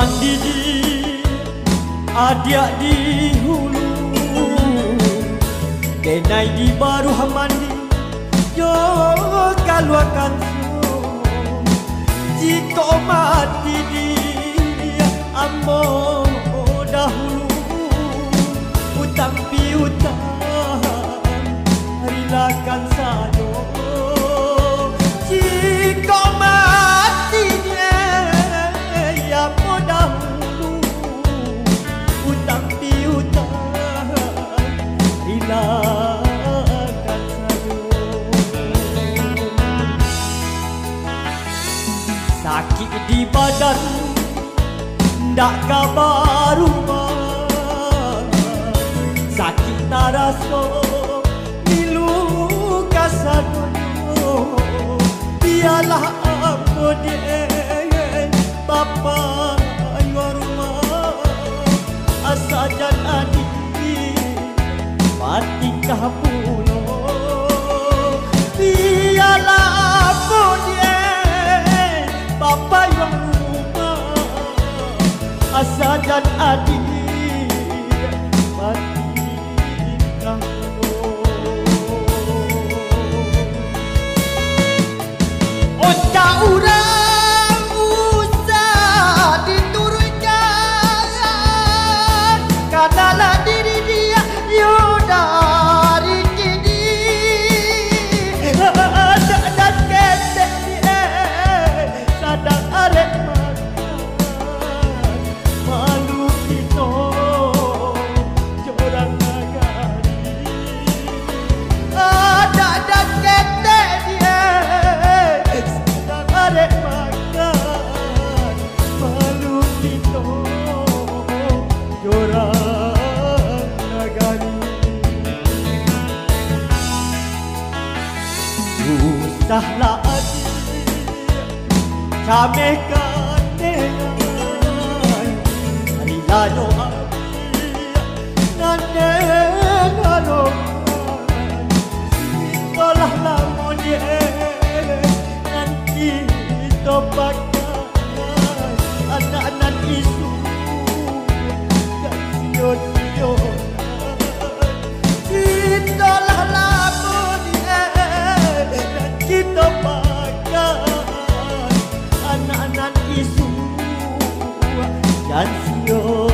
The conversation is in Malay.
mandi di adik di hulu, denai di baru mandi yo kaluakan so. Jika mati di ambo dahulu, utang piutang rilakan sayo. Jika mati ya ambo dahulu, utang piutang rilakan sayo. Sakit di badan ndak kabar rumah, sakit tak rasa milu kasadono. Biarlah aku dia bapa ayah rumah, asajan adik mati kabuno. Biarlah aku dia bapa ayah rumah, asajan adik mati kabuno. Otak urang usah diturunkan, kanalah diri dia yo dari kini. Dan ketek dia sadang arek makan, malu kita jorang nagari. Dan ketek dia sadang arek makan, malu kita jorang nagari. Usahlah adik camekan dengan hari lalu adik ngandeng alokan. Sekolah lama dia nanti topakan anak-anak isu dan sio-siokan. Itulah lama dia nanti topakan anak-anak isu dan sio